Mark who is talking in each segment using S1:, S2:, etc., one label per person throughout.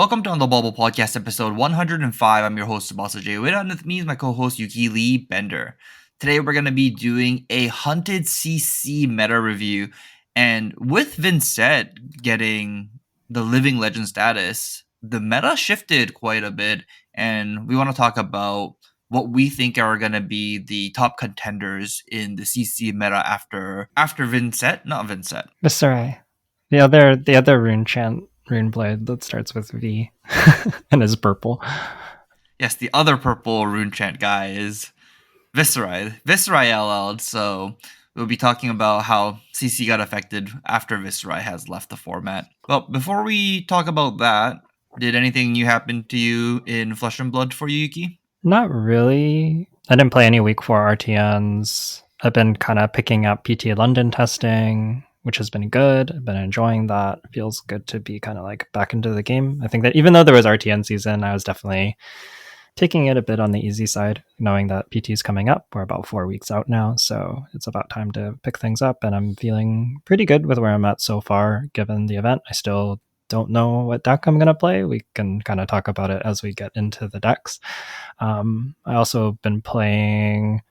S1: Welcome to On the Bubble Podcast, episode 105. I'm your host, Sabasa J. Wida, and with me is my co-host, Yuki Lee Bender. Today, we're going to be doing a Hunted CC meta review, and with Videt getting the Living Legend status, the meta shifted quite a bit, and we want to talk about what we think are going to be the top contenders in the CC meta after Videt, not Videt.
S2: Viserai. The other rune blade that starts with V and is purple.
S1: Yes, the other purple rune chant guy is Viserai LL. So we'll be talking about how CC got affected after Viserai has left the format. Well, before we talk about that, did anything new happen to you in Flesh and Blood for you, Yuki?
S2: Not really. I didn't play any week 4 RTNs. I've been kind of picking up PT London testing, which has been good. I've been enjoying that. It feels good to be kind of like back into the game. I think that even though there was RTN season, I was definitely taking it a bit on the easy side, knowing that PT is coming up. We're about 4 weeks out now, so it's about time to pick things up, and I'm feeling pretty good with where I'm at so far, given the event. I still don't know what deck I'm going to play. We can kind of talk about it as we get into the decks. I also been playing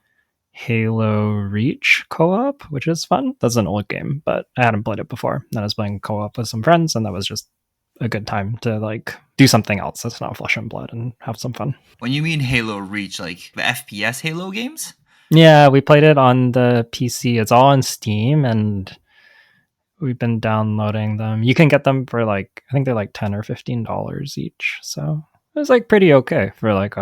S2: Halo Reach co-op, which is fun. That's an old game, but I hadn't played it before. And I was playing co-op with some friends, and that was just a good time to like do something else that's not Flesh and Blood and have some fun.
S1: When you mean Halo Reach, like the FPS Halo games?
S2: Yeah, we played it on the PC. It's all on Steam, and we've been downloading them. You can get them for like, I think they're like $10 or $15 each. So it was like pretty okay for like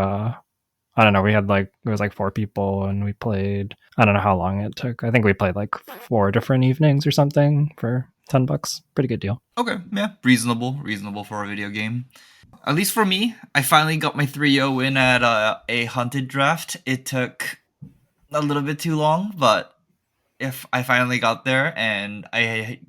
S2: I don't know, we had like, it was like 4 people and we played, I don't know how long it took. I think we played like 4 different evenings or something for $10. Pretty good deal.
S1: Okay, yeah, reasonable for a video game. At least for me, I finally got my 3-0 win at a Hunted draft. It took a little bit too long, but if I finally got there, and I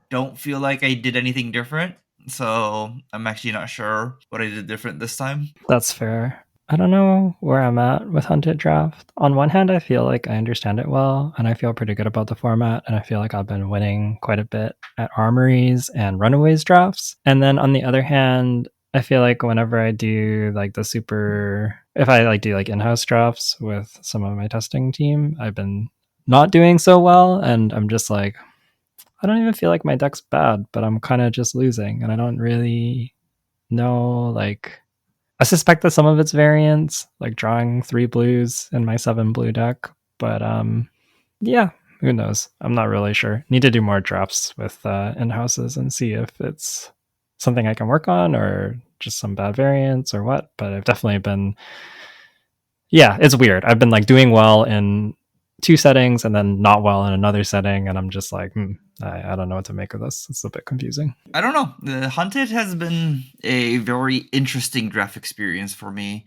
S1: don't feel like I did anything different, so I'm actually not sure what I did different this time.
S2: That's fair. I don't know where I'm at with Hunted Draft. On one hand, I feel like I understand it well, and I feel pretty good about the format, and I feel like I've been winning quite a bit at armories and runaways drafts. And then on the other hand, I feel like whenever I do like the if I like do like in-house drafts with some of my testing team, I've been not doing so well, and I'm just like, I don't even feel like my deck's bad, but I'm kind of just losing, and I don't really know, like, I suspect that some of it's variance, like drawing 3 blues in my 7 blue deck, but yeah, who knows? I'm not really sure. Need to do more drafts with in-houses and see if it's something I can work on or just some bad variants or what, but I've definitely been, yeah, it's weird. I've been like doing well in 2 settings and then not well in another setting, and I'm just like, I don't know what to make of this. It's a bit confusing.
S1: I don't know. The Hunted has been a very interesting draft experience for me.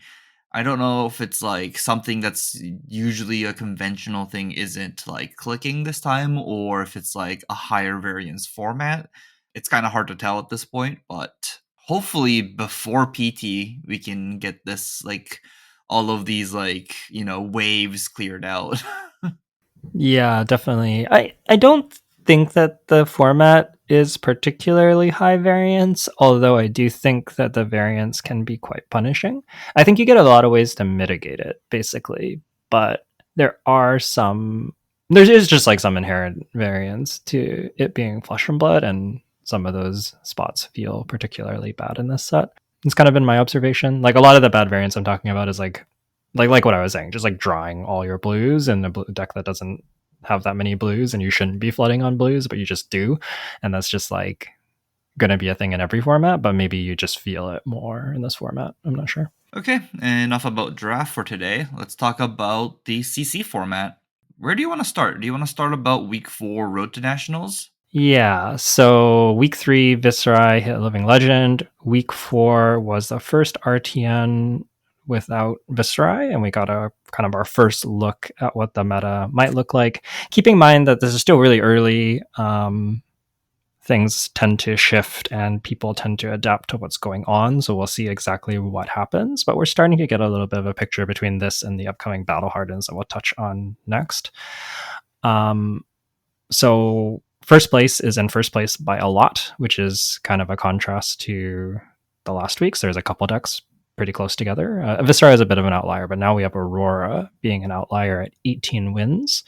S1: I don't know if it's like something that's usually a conventional thing isn't like clicking this time, or if it's like a higher variance format. It's kind of hard to tell at this point, but hopefully before PT we can get this like all of these like, waves cleared out.
S2: Yeah, definitely. I don't think that the format is particularly high variance, although I do think that the variance can be quite punishing. I think you get a lot of ways to mitigate it, basically, but there is just like some inherent variance to it being Flesh and Blood, and some of those spots feel particularly bad in this set. It's kind of been my observation. Like a lot of the bad variance I'm talking about is like what I was saying, just like drawing all your blues in a deck that doesn't have that many blues, and you shouldn't be flooding on blues, but you just do, and that's just like going to be a thing in every format, but maybe you just feel it more in this format. I'm not sure.
S1: Okay, enough about draft for today. Let's talk about the CC format. Where do you want to start? Do you want to start about week 4 Road to Nationals?
S2: Yeah, so week 3, Viserai hit Living Legend. Week 4 was the first RTN without Viserai, and we got a kind of our first look at what the meta might look like. Keeping in mind that this is still really early, things tend to shift and people tend to adapt to what's going on, so we'll see exactly what happens, but we're starting to get a little bit of a picture between this and the upcoming Battle Hardens that we'll touch on next. So first place is in first place by a lot, which is kind of a contrast to the last week. So there's a couple decks pretty close together. Viscera is a bit of an outlier, but now we have Aurora being an outlier at 18 wins,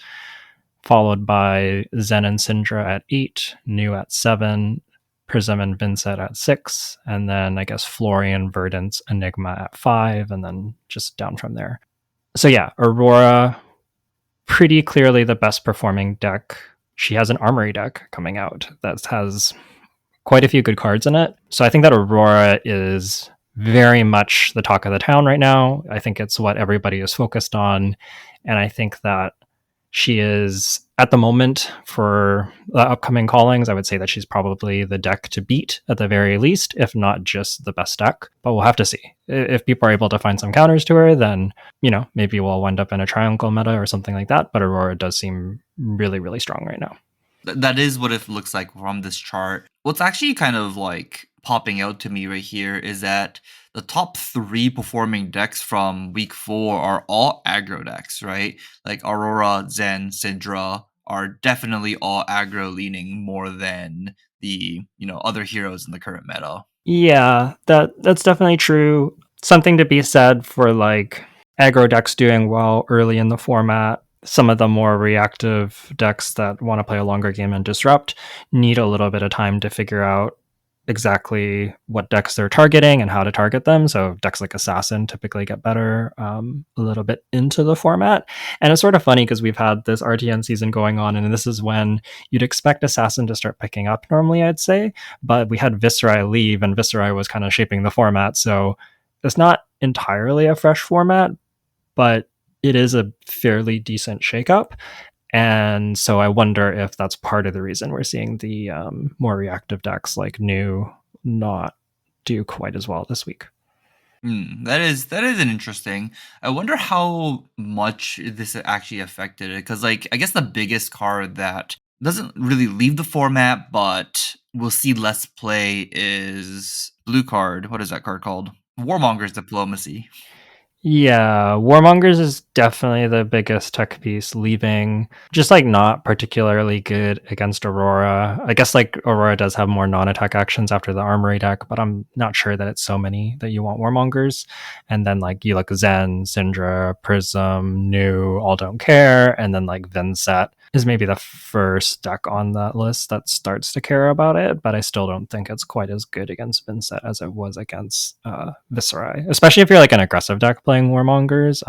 S2: followed by Zen and Syndra at 8, New at 7, Prism and Vincent at 6, and then I guess Florian, Verdance, Enigma at 5, and then just down from there. So yeah, Aurora, pretty clearly the best performing deck. She has an armory deck coming out that has quite a few good cards in it. So I think that Aurora is very much the talk of the town right now. I think it's what everybody is focused on. And I think that she is, at the moment, for the upcoming callings, I would say that she's probably the deck to beat at the very least, if not just the best deck. But we'll have to see. If people are able to find some counters to her, then, maybe we'll end up in a triangle meta or something like that. But Aurora does seem really, really strong right now.
S1: That is what it looks like from this chart. What's actually kind of like popping out to me right here is that the top 3 performing decks from week 4 are all aggro decks, right? Like Aurora, Zen, Syndra are definitely all aggro leaning more than the, other heroes in the current meta.
S2: Yeah, that's definitely true. Something to be said for like aggro decks doing well early in the format. Some of the more reactive decks that want to play a longer game and disrupt need a little bit of time to figure out exactly what decks they're targeting and how to target them. So decks like Assassin typically get better a little bit into the format. And it's sort of funny because we've had this RTN season going on, and this is when you'd expect Assassin to start picking up normally, I'd say. But we had Viserai leave, and Viserai was kind of shaping the format. So it's not entirely a fresh format, but it is a fairly decent shakeup. And so I wonder if that's part of the reason we're seeing the more reactive decks like New not do quite as well this week.
S1: That is an interesting. I wonder how much this actually affected it, because I guess the biggest card that doesn't really leave the format but we'll see less play is blue card. What is that card called? Warmonger's Diplomacy.
S2: Yeah, Warmongers is definitely the biggest tech piece leaving. Just not particularly good against Aurora. I guess Aurora does have more non-attack actions after the armory deck, but I'm not sure that it's so many that you want Warmongers. And then you look Zen, Syndra, Prism, New, all don't care, and then Vincent is maybe the first deck on that list that starts to care about it, but I still don't think it's quite as good against Vincent as it was against Viserai, especially if you're an aggressive deck playing Warmongers.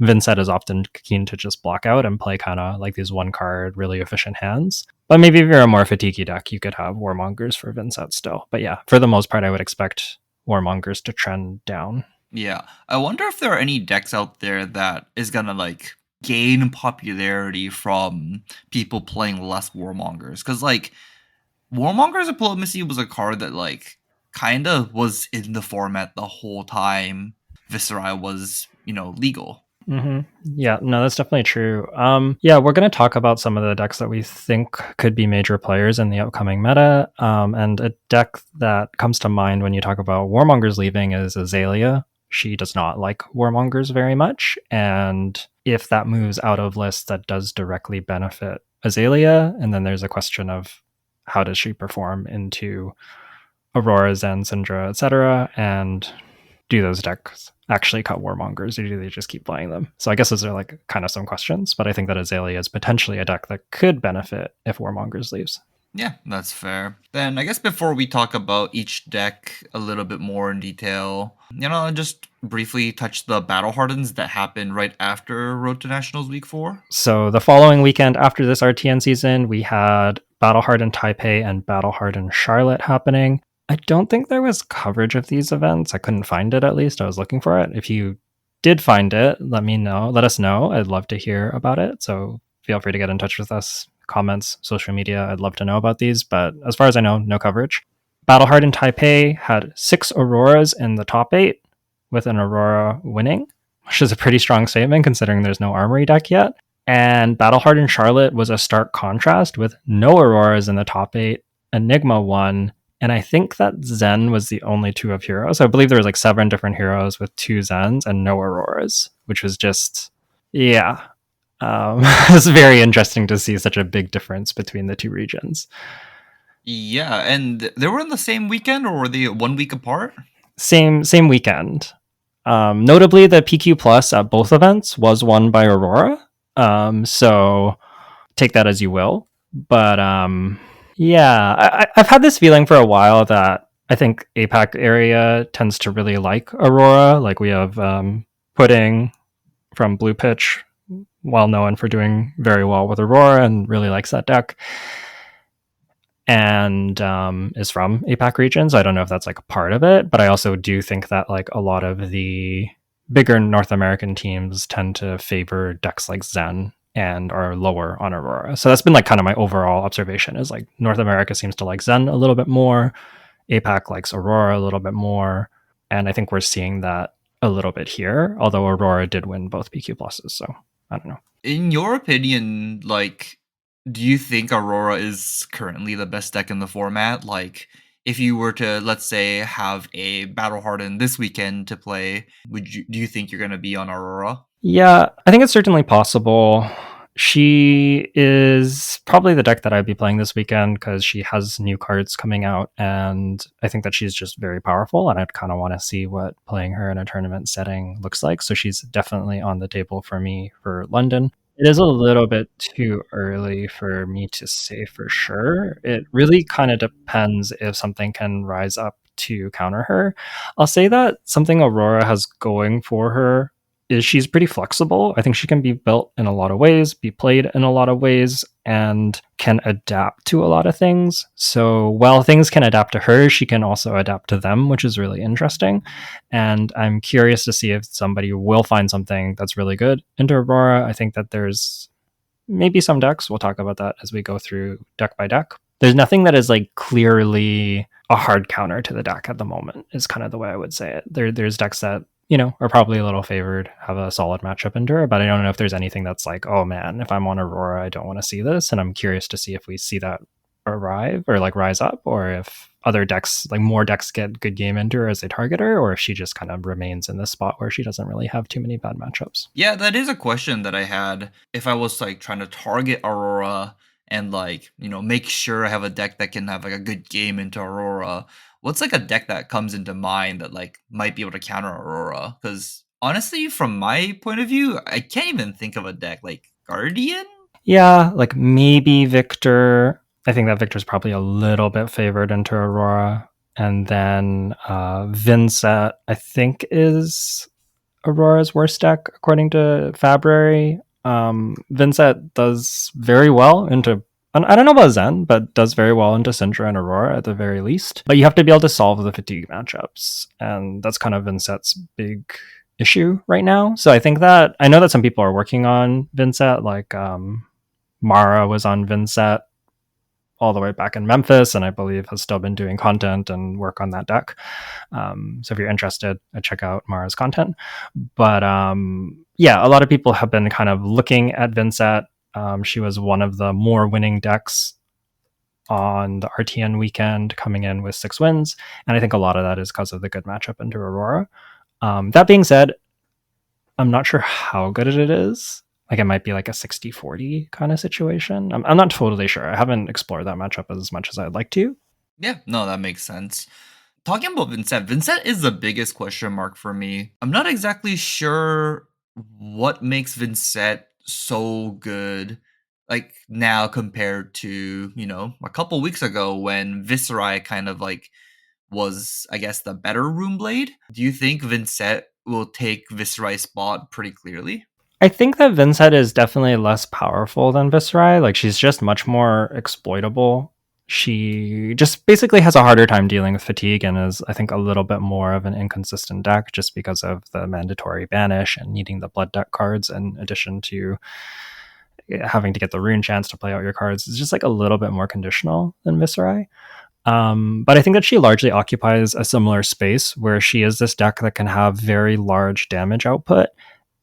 S2: Vincent is often keen to just block out and play kind of these one card, really efficient hands. But maybe if you're a more fatiguey deck, you could have Warmongers for Vincent still. But yeah, for the most part, I would expect Warmongers to trend down.
S1: Yeah. I wonder if there are any decks out there that is going to gain popularity from people playing less Warmongers. Because Warmonger's Diplomacy was a card that kind of was in the format the whole time Viserai was, legal.
S2: Mm-hmm. Yeah, no, that's definitely true. Yeah, we're going to talk about some of the decks that we think could be major players in the upcoming meta. And a deck that comes to mind when you talk about Warmongers leaving is Aelia. She does not like Warmongers very much, and if that moves out of lists, that does directly benefit Aelia. And then there's a question of how does she perform into Aurora, Zen, Syndra, etc. And do those decks actually cut Warmongers, or do they just keep playing them? So I guess those are kind of some questions, but I think that Aelia is potentially a deck that could benefit if Warmongers leaves.
S1: Yeah, that's fair. Then I guess before we talk about each deck a little bit more in detail, just briefly touch the battle hardens that happened right after Road to Nationals Week 4.
S2: So the following weekend after this RTN season, we had Battle Hardened Taipei and Battle Hardened Charlotte happening. I don't think there was coverage of these events. I couldn't find it, at least. I was looking for it. If you did find it, let me know. Let us know. I'd love to hear about it. So feel free to get in touch with us. Comments, social media. I'd love to know about these. But as far as I know, no coverage. Battle Hardened Taipei had 6 Auroras in the top 8, with an Aurora winning, which is a pretty strong statement considering there's no armory deck yet. And Battle Hardened Charlotte was a stark contrast with no Auroras in the top 8. Enigma won. And I think that Zen was the only 2 of heroes. I believe there was 7 different heroes with 2 Zens and no Auroras, which was just, yeah. It's very interesting to see such a big difference between the 2 regions.
S1: Yeah, and they were in the same weekend, or were they 1 week apart?
S2: same weekend. Notably, the PQ Plus at both events was won by Aurora. So take that as you will. But yeah, I've had this feeling for a while that I think APAC area tends to really like Aurora. Like we have Pudding from Blue Pitch, well known for doing very well with Aurora and really likes that deck, and is from APAC regions. I don't know if that's like a part of it, but I also do think that like a lot of the bigger North American teams tend to favor decks like Zen and are lower on Aurora. So that's been like kind of my overall observation is like North America seems to like Zen a little bit more, APAC likes Aurora a little bit more, and I think we're seeing that a little bit here, although Aurora did win both PQ pluses, so I don't know.
S1: In your opinion, like, do you think Aurora is currently the best deck in the format? Like, if you were to, let's say, have a Battle Harden this weekend to play, do you think you're going to be on Aurora?
S2: Yeah, I think it's certainly possible. She is probably the deck that I'd be playing this weekend because she has new cards coming out, and I think that she's just very powerful, and I'd kind of want to see what playing her in a tournament setting looks like. So she's definitely on the table for me for London. It is a little bit too early for me to say for sure. It really kind of depends if something can rise up to counter her. I'll say that something Aurora has going for her is she's pretty flexible. I think she can be built in a lot of ways, be played in a lot of ways, and can adapt to a lot of things. So while things can adapt to her, she can also adapt to them, which is really interesting. And I'm curious to see if somebody will find something that's really good into Aurora. I think that there's maybe some decks. We'll talk about that as we go through deck by deck. There's nothing that is like clearly a hard counter to the deck at the moment, is kind of the way I would say it. There's decks that are probably a little favored, have a solid matchup into her, but I don't know if there's anything that's like, oh man, if I'm on Aurora, I don't want to see this. And I'm curious to see if we see that arrive or like rise up, or if other decks, like more decks, get good game into her as they target her, or if she just kind of remains in this spot where she doesn't really have too many bad matchups.
S1: Yeah, that is a question that I had. If I was like trying to target Aurora and like, make sure I have a deck that can have like a good game into Aurora, what's like a deck that comes into mind that like might be able to counter Aurora? Because honestly, from my point of view, I can't even think of a deck like Guardian.
S2: Yeah, like maybe Victor. I think that Victor's probably a little bit favored into Aurora. And then Vincent, I think, is Aurora's worst deck, according to Fabry. Vincent does very well into, I don't know about Zen, but does very well into Syndra and Aurora at the very least. But you have to be able to solve the fatigue matchups. And that's kind of Vincent's big issue right now. So I think that, I know that some people are working on Vincent, like Mara was on Vincent all the way back in Memphis, and I believe has still been doing content and work on that deck. So if you're interested, check out Mara's content. But yeah, a lot of people have been kind of looking at Vincent. She was one of the more winning decks on the RTN weekend, coming in with 6 wins. And I think a lot of that is because of the good matchup into Aurora. That being said, I'm not sure how good it is. Like it might be like a 60-40 kind of situation. I'm not totally sure. I haven't explored that matchup as much as I'd like to.
S1: Yeah, no, that makes sense. Talking about Vincent is the biggest question mark for me. I'm not exactly sure what makes Vincent so good, like now compared to, a couple weeks ago when Viserai kind of like was, I guess, the better Room Blade. Do you think Vincent will take Viserai's spot pretty clearly?
S2: I think that Vincent is definitely less powerful than Viserai. Like she's just much more exploitable. She just basically has a harder time dealing with fatigue and is, I think, a little bit more of an inconsistent deck just because of the mandatory banish and needing the blood deck cards in addition to having to get the rune chance to play out your cards. It's just like a little bit more conditional than Viserai. But I think that she largely occupies a similar space where she is this deck that can have very large damage output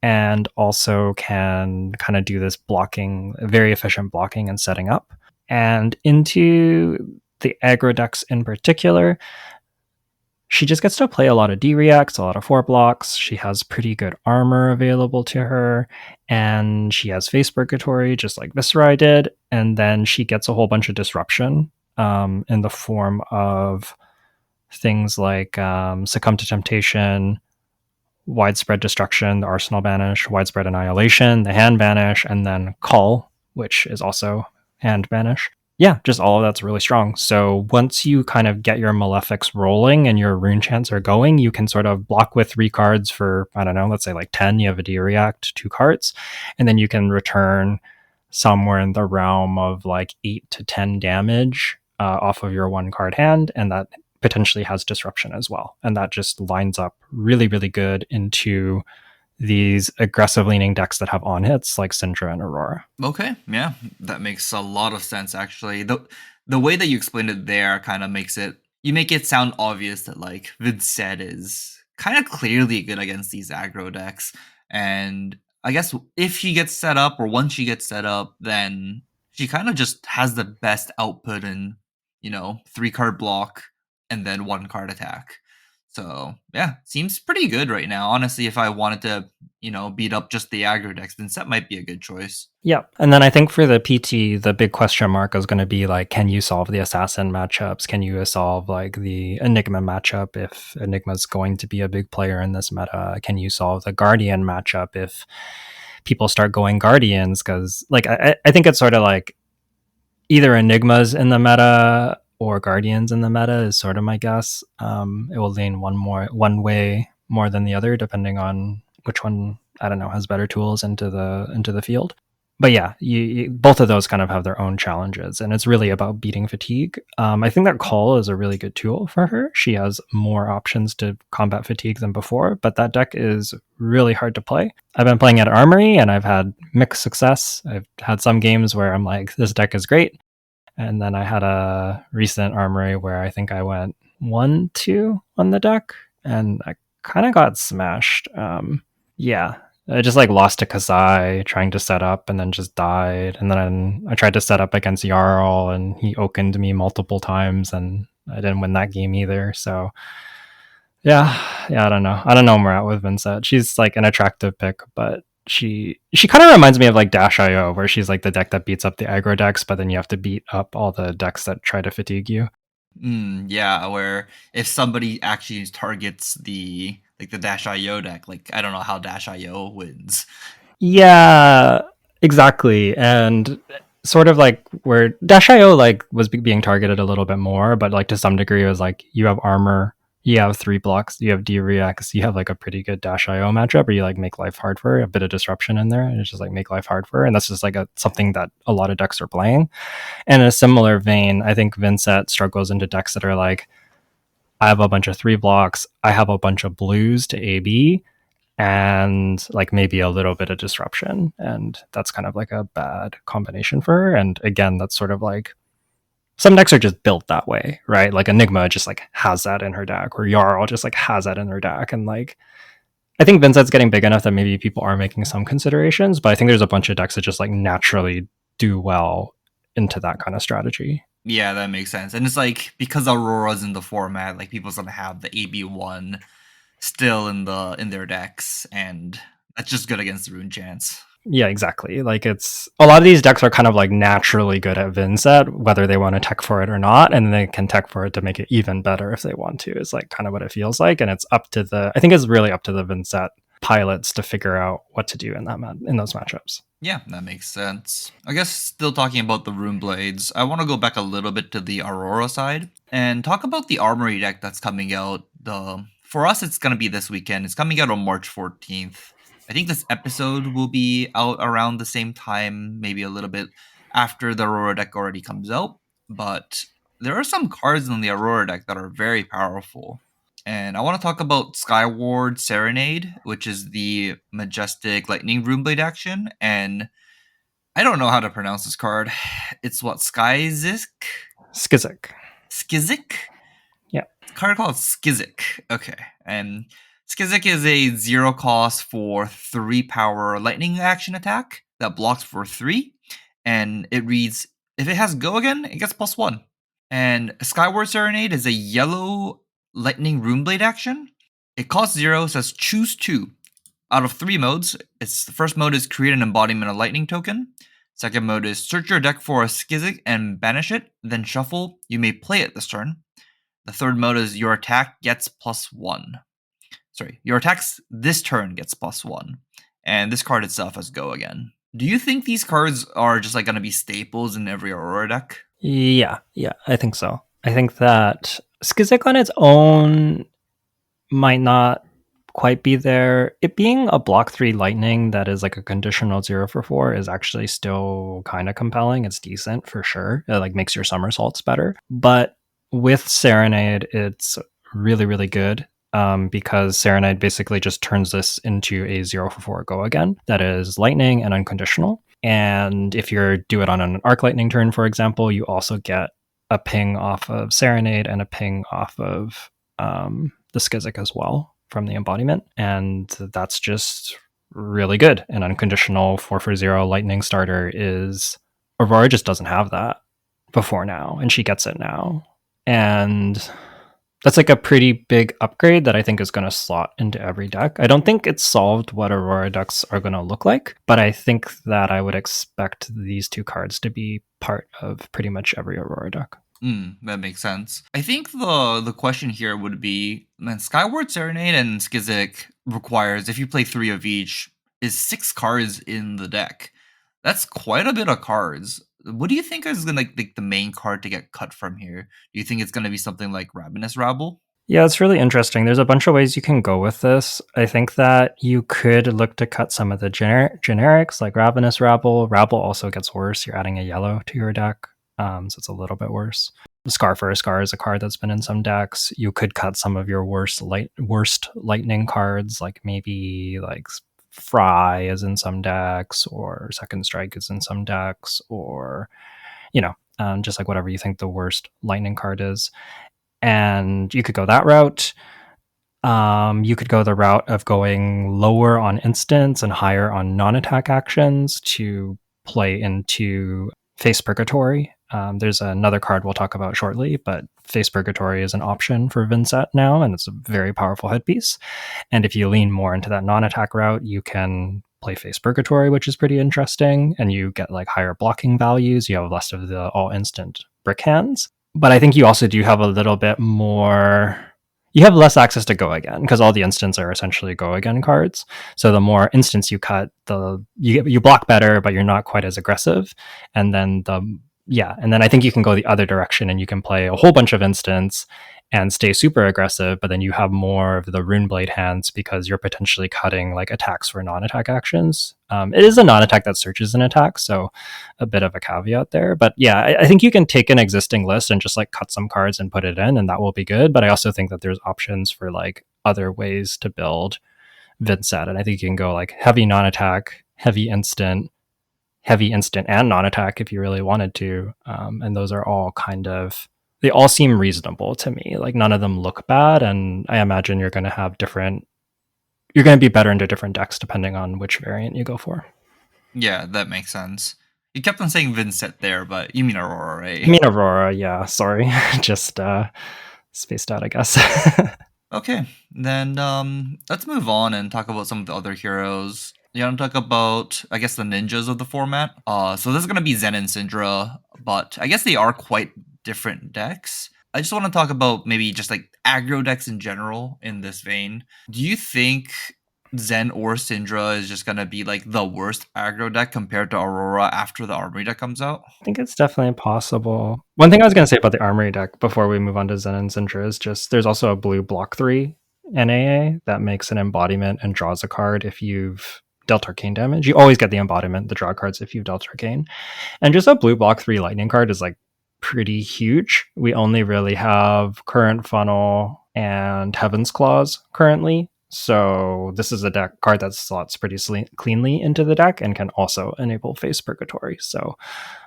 S2: and also can kind of do this blocking, very efficient blocking and setting up. And into the aggro decks in particular, she just gets to play a lot of D-reacts, a lot of 4 blocks. She has pretty good armor available to her, and she has Face Purgatory, just like Viserai did. And then she gets a whole bunch of disruption in the form of things like Succumb to Temptation, Widespread Destruction, the Arsenal Banish, Widespread Annihilation, the Hand Banish, and then Call, which is also Hand Banish. Yeah, just all of that's really strong. So once you kind of get your Malefics rolling and your rune chants are going, you can sort of block with 3 cards for, I don't know, let's say like 10, you have a D-React, 2 cards, and then you can return somewhere in the realm of like 8 to 10 damage off of your 1 card hand, and that potentially has disruption as well. And that just lines up really, really good into these aggressive leaning decks that have on hits like Syndra and Aurora.
S1: Okay, yeah, that makes a lot of sense actually. The way that you explained it there kind of makes it, you make it sound obvious that like Videt is kind of clearly good against these aggro decks. And I guess if she gets set up, or once she gets set up, then she kind of just has the best output in, 3-card block and then 1-card attack. So yeah, seems pretty good right now. Honestly, if I wanted to, beat up just the aggro decks, then Set might be a good choice.
S2: Yeah. And then I think for the PT, the big question mark is going to be like, can you solve the assassin matchups? Can you solve like the Enigma matchup if Enigma's going to be a big player in this meta? Can you solve the Guardian matchup if people start going Guardians? Because like I think it's sort of like either Enigma's in the meta or Guardians in the meta is sort of my guess. It will lean one way more than the other, depending on which one, I don't know, has better tools into the field. But yeah, both of those kind of have their own challenges, and it's really about beating fatigue. I think that Call is a really good tool for her. She has more options to combat fatigue than before, but that deck is really hard to play. I've been playing at Armory, and I've had mixed success. I've had some games where I'm like, this deck is great, and then I had a recent Armory where I think I went 1-2 on the deck, and I kind of got smashed. Yeah, I just like lost to Kasai trying to set up and then just died. And then I tried to set up against Jarl and he opened me multiple times and I didn't win that game either. So yeah, I don't know. I don't know where we're at with Vincent. She's like an attractive pick, but she kind of reminds me of like Dash.io, where she's like the deck that beats up the aggro decks, but then you have to beat up all the decks that try to fatigue you.
S1: Yeah, where if somebody actually targets the Dash.io deck, like I don't know how Dash.io wins.
S2: Yeah, exactly. And sort of like where Dash.io like was being targeted a little bit more, but like to some degree it was like you have armor, you have 3 blocks, you have D-Reacts, you have like a pretty good Dash.io matchup, or you like make life hard for her, a bit of disruption in there, and it's just like make life hard for her. And that's just like something that a lot of decks are playing. And in a similar vein, I think Vincent struggles into decks that are like, I have a bunch of 3 blocks, I have a bunch of blues to AB, and like maybe a little bit of disruption, and that's kind of like a bad combination for her. And again, that's sort of like some decks are just built that way, right? Like Enigma just like has that in her deck, or Jarl just like has that in her deck. And like I think Vincent's getting big enough that maybe people are making some considerations, but I think there's a bunch of decks that just like naturally do well into that kind of strategy.
S1: Yeah, that makes sense. And it's like because Aurora's in the format, like people's gonna have the AB1 still in their decks, and that's just good against the rune chance.
S2: Yeah, exactly. Like it's a lot of these decks are kind of like naturally good at Vinset, whether they want to tech for it or not, and they can tech for it to make it even better if they want to. Is like kind of what it feels like, and it's up to I think it's really up to the Vinset pilots to figure out what to do in those matchups.
S1: Yeah, that makes sense. I guess still talking about the rune blades, I want to go back a little bit to the Aurora side and talk about the armory deck that's coming out. For us, it's gonna be this weekend. It's coming out on March 14th. I think this episode will be out around the same time, maybe a little bit after the Aurora deck already comes out. But there are some cards in the Aurora deck that are very powerful. And I want to talk about Skyward Serenade, which is the majestic lightning runeblade action. And I don't know how to pronounce this card. It's what, Skyzisk?
S2: Skizik.
S1: Skizik?
S2: Yeah.
S1: Card called Skizik. Okay. And Skizik is a 0 cost for 3 power lightning action attack that blocks for 3. And it reads, if it has go again, it gets +1. And Skyward Serenade is a yellow lightning runeblade action. It costs 0, says choose 2. Out of 3 modes, the first mode is create an embodiment of lightning token. Second mode is search your deck for a Skizik and banish it, then shuffle. You may play it this turn. The third mode is your attack gets +1. Sorry, your attacks this turn gets +1. And this card itself has go again. Do you think these cards are just like going to be staples in every Aurora deck?
S2: Yeah, I think so. I think that Skizik on its own might not quite be there. It being a block 3 lightning that is like a conditional 0 for 4 is actually still kind of compelling. It's decent for sure. It like makes your somersaults better. But with Serenade, it's really, really good. Because Serenade basically just turns this into a 0 for 4 go again that is lightning and unconditional. And if you do it on an arc lightning turn, for example, you also get a ping off of Serenade and a ping off of the Skizik as well from the embodiment. And that's just really good. An unconditional 4 for 0 lightning starter is Aurora just doesn't have that before now, and she gets it now. And that's like a pretty big upgrade that I think is going to slot into every deck. I don't think it's solved what Aurora decks are going to look like, but I think that I would expect these two cards to be part of pretty much every Aurora deck.
S1: That makes sense. I think the question here would be, man, Skyward Serenade and Skizik requires, if you play 3 of each, is 6 cards in the deck. That's quite a bit of cards. What do you think is gonna like the main card to get cut from here? Do you think it's gonna be something like Ravenous Rabble?
S2: Yeah, it's really interesting. There's a bunch of ways you can go with this. I think that you could look to cut some of the generics like Ravenous Rabble. Rabble also gets worse. You're adding a yellow to your deck, so it's a little bit worse. Scar for a Scar is a card that's been in some decks. You could cut some of your worst lightning cards, like maybe like Fry is in some decks, or Second Strike is in some decks, or just like whatever you think the worst lightning card is. And you could go that route. You could go the route of going lower on instants and higher on non-attack actions to play into Face Purgatory. There's another card we'll talk about shortly, but Face Purgatory is an option for Videt now, and it's a very powerful headpiece. And if you lean more into that non-attack route, you can play Face Purgatory, which is pretty interesting, and you get like higher blocking values. You have less of the all-instant brick hands. But I think you also do have a little bit more. You have less access to go again because all the instants are essentially go again cards. So the more instants you cut, you block better, but you're not quite as aggressive. And then I think you can go the other direction and you can play a whole bunch of instants and stay super aggressive, but then you have more of the Runeblade hands because you're potentially cutting like attacks for non-attack actions. It is a non-attack that searches an attack, so a bit of a caveat there. But yeah, I think you can take an existing list and just like cut some cards and put it in, and that will be good. But I also think that there's options for like other ways to build Videt, and I think you can go like heavy non-attack, heavy instant and non-attack if you really wanted to. And those are all they all seem reasonable to me. Like none of them look bad, and I imagine you're going to be better into different decks depending on which variant you go for.
S1: Yeah, that makes sense. You kept on saying Videt there, but you mean Aurora, right?
S2: I mean Aurora, yeah. Sorry, just spaced out, I guess.
S1: Okay, then let's move on and talk about some of the other heroes. You want to talk about, I guess, the ninjas of the format? So this is going to be Zen and Syndra, but I guess they are quite different decks. I just want to talk about maybe just like aggro decks in general in this vein. Do you think Zen or Syndra is just going to be like the worst aggro deck compared to Aurora after the armory deck comes out?
S2: I think it's definitely possible. One thing I was going to say about the armory deck before we move on to Zen and Syndra is just there's also a blue block 3 NAA that makes an embodiment and draws a card if you've dealt arcane damage. You always get the embodiment, the draw cards if you've dealt arcane. And just a blue block 3 lightning card is like pretty huge. We only really have Current Funnel and Heaven's Claws currently. So this is a deck card that slots pretty cleanly into the deck and can also enable Face Purgatory. So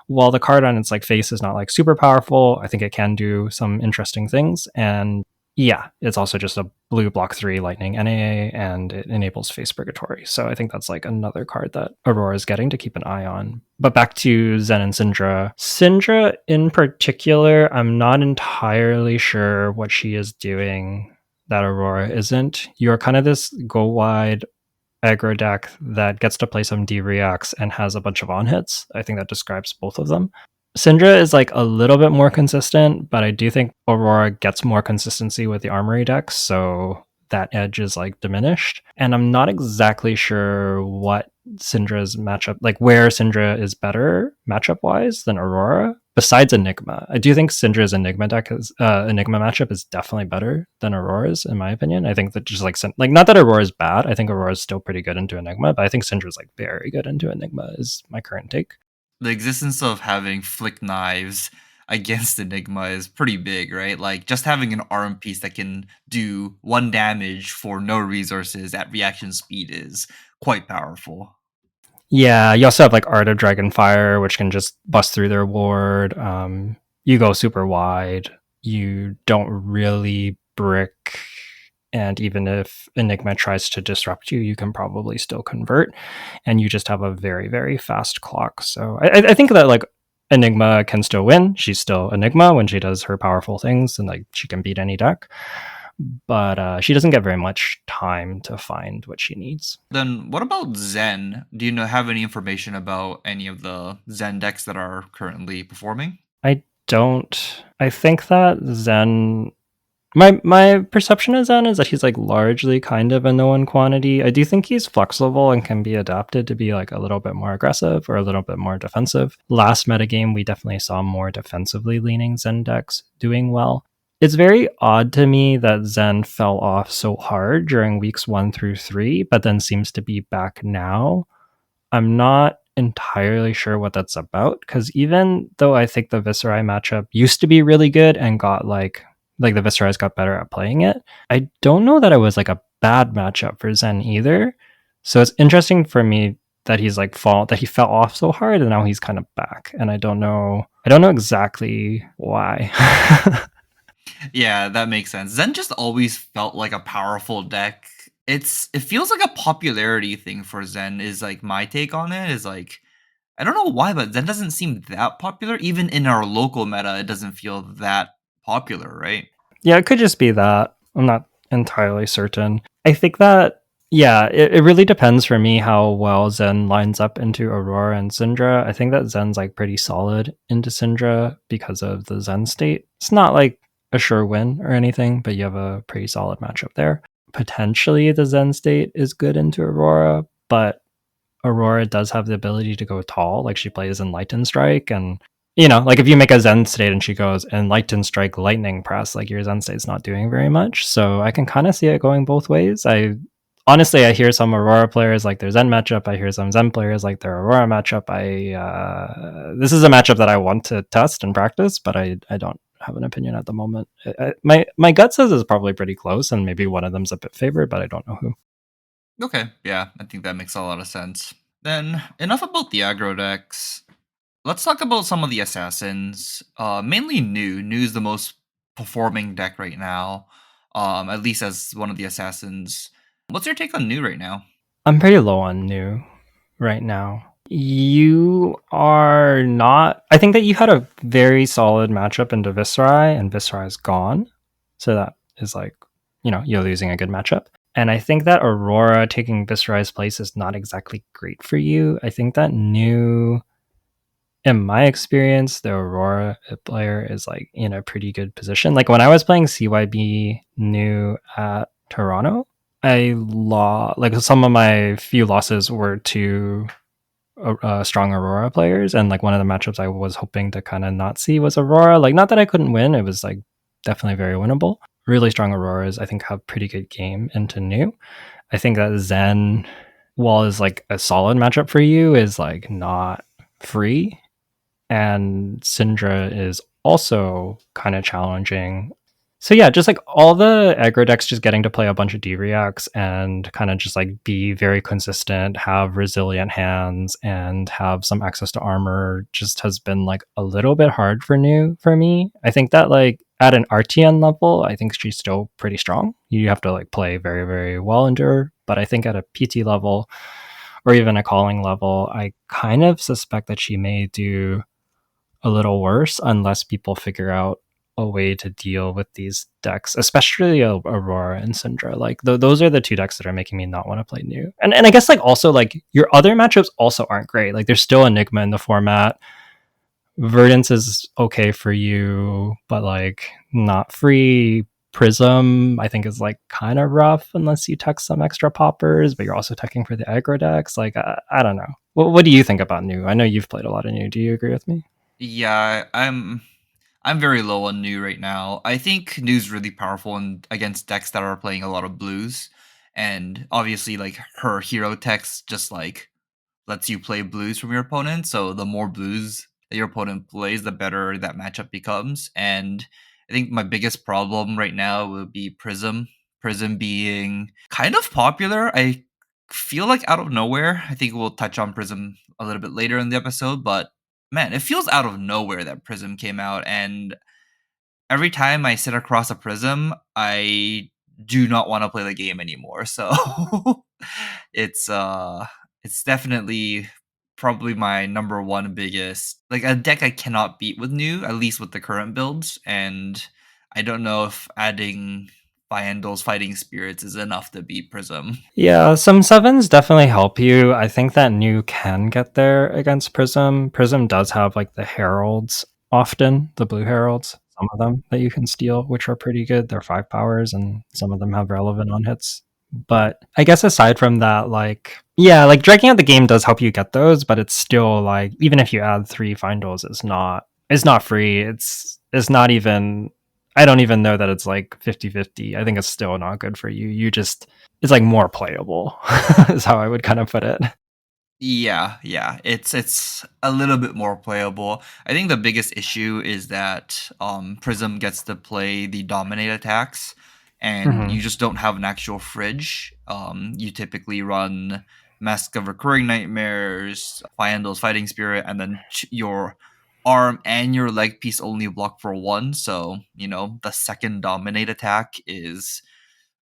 S2: while the card on its like face is not like super powerful, I think it can do some interesting things. And yeah, it's also just a blue block 3 lightning NAA, and it enables Face Purgatory. So I think that's like another card that Aurora is getting to keep an eye on. But back to Zen and Syndra. Syndra in particular, I'm not entirely sure what she is doing that Aurora isn't. You're kind of this go wide aggro deck that gets to play some D-reacts and has a bunch of on hits. I think that describes both of them. Syndra is like a little bit more consistent, but I do think Aurora gets more consistency with the armory decks, so that edge is like diminished. And I'm not exactly sure what Syndra's matchup, like where Syndra is better matchup wise than Aurora, besides Enigma. I do think Syndra's Enigma deck is Enigma matchup is definitely better than Aurora's, in my opinion. I think that just like not that Aurora is bad. I think Aurora is still pretty good into Enigma, but I think Syndra's like very good into Enigma is my current take.
S1: The existence of having flick knives against Enigma is pretty big, right? Like just having an arm piece that can do 1 damage for no resources at reaction speed is quite powerful.
S2: Yeah, you also have like Art of Dragonfire, which can just bust through their ward. You go super wide. You don't really brick. And even if Enigma tries to disrupt you, you can probably still convert. And you just have a very, very fast clock. So I think that like Enigma can still win. She's still Enigma when she does her powerful things and like she can beat any deck. But she doesn't get very much time to find what she needs.
S1: Then what about Zen? Do you know have any information about any of the Zen decks that are currently performing?
S2: I don't. I think that Zen. My perception of Zen is that he's like largely kind of a known quantity. I do think he's flexible and can be adapted to be like a little bit more aggressive or a little bit more defensive. Last metagame, we definitely saw more defensively leaning Zen decks doing well. It's very odd to me that Zen fell off so hard during weeks 1 through 3, but then seems to be back now. I'm not entirely sure what that's about because even though I think the Viserai matchup used to be really good and got like the Viserys got better at playing it, I don't know that it was like a bad matchup for Zen either. So it's interesting for me that he fell off so hard and now he's kind of back. And I don't know exactly why.
S1: Yeah, that makes sense. Zen just always felt like a powerful deck. It feels like a popularity thing for Zen is like my take on it is like I don't know why, but Zen doesn't seem that popular. Even in our local meta, it doesn't feel that popular, right?
S2: Yeah, it could just be that. I'm not entirely certain. I think that, yeah, it really depends for me how well Zen lines up into Aurora and Syndra. I think that Zen's like pretty solid into Syndra because of the Zen state. It's not like a sure win or anything, but you have a pretty solid matchup there. Potentially the Zen state is good into Aurora, but Aurora does have the ability to go tall. Like she plays Enlightened Strike, and like if you make a Zen state and she goes Enlightened Strike, Lightning Press, like your Zen state's not doing very much. So I can kind of see it going both ways. I hear some Aurora players like their Zen matchup. I hear some Zen players like their Aurora matchup. This is a matchup that I want to test and practice, but I don't have an opinion at the moment. My gut says it's probably pretty close, and maybe one of them's a bit favored, but I don't know who.
S1: Okay, yeah, I think that makes a lot of sense. Then enough about the aggro decks. Let's talk about some of the assassins. Mainly new. New is the most performing deck right now. At least as one of the assassins. What's your take on new right now?
S2: I'm pretty low on new right now. You are not. I think that you had a very solid matchup into Viserai, and Viserai is gone. So that is like, you're losing a good matchup. And I think that Aurora taking Viserai's place is not exactly great for you. I think that new, in my experience, the Aurora player is like in a pretty good position. Like when I was playing CYB new at Toronto, I lost, like some of my few losses were to strong Aurora players, and like one of the matchups I was hoping to kind of not see was Aurora. Like not that I couldn't win, it was like definitely very winnable. Really strong Auroras, I think, have pretty good game into new. I think that Zen, while is like a solid matchup for you, is like not free, and Syndra is also kind of challenging. So yeah, just like all the aggro decks just getting to play a bunch of D-reacts and kind of just like be very consistent, have resilient hands, and have some access to armor just has been like a little bit hard for new for me. I think that like at an RTN level, I think she's still pretty strong. You have to like play very, very well into her. But I think at a PT level or even a calling level, I kind of suspect that she may do a little worse unless people figure out a way to deal with these decks, especially Aurora and Syndra. Like those are the two decks that are making me not want to play new. And I guess like also like your other matchups also aren't great. Like there's still Enigma in the format. Verdance is okay for you, but like not free. Prism, I think, is like kind of rough unless you tech some extra poppers, but you're also teching for the aggro decks. Like, I don't know. What do you think about new? I know you've played a lot of new. Do you agree with me?
S1: Yeah, I'm very low on new right now. I think new's really powerful against decks that are playing a lot of blues, and obviously like her hero text just like lets you play blues from your opponent. So the more blues that your opponent plays, the better that matchup becomes. And I think my biggest problem right now would be Prism. Prism being kind of popular. I feel like out of nowhere. I think we'll touch on Prism a little bit later in the episode, but man, it feels out of nowhere that Prism came out, and every time I sit across a Prism, I do not want to play the game anymore. So it's uh it's definitely probably my number one biggest, like, a deck I cannot beat with new, at least with the current builds, and I don't know if adding Fyendal's Fighting Spirits is enough to beat Prism.
S2: Yeah, some sevens definitely help you. I think that new can get there against Prism. Prism does have like the heralds often, the blue heralds, some of them that you can steal, which are pretty good. They're 5 powers, and some of them have relevant on hits. But I guess aside from that, like, yeah, like dragging out the game does help you get those, but it's still like, even if you add 3 Findles, it's not free. It's not even, I don't even know that it's like 50-50. I think it's still not good for you. It's like more playable is how I would kind of put it.
S1: Yeah, it's a little bit more playable. I think the biggest issue is that Prism gets to play the dominate attacks, and
S2: Mm-hmm.
S1: you just don't have an actual fridge. You typically run Mask of Recurring Nightmares, Fyendal's Fighting Spirit, and then your arm and your leg piece only block for one. So the second dominate attack is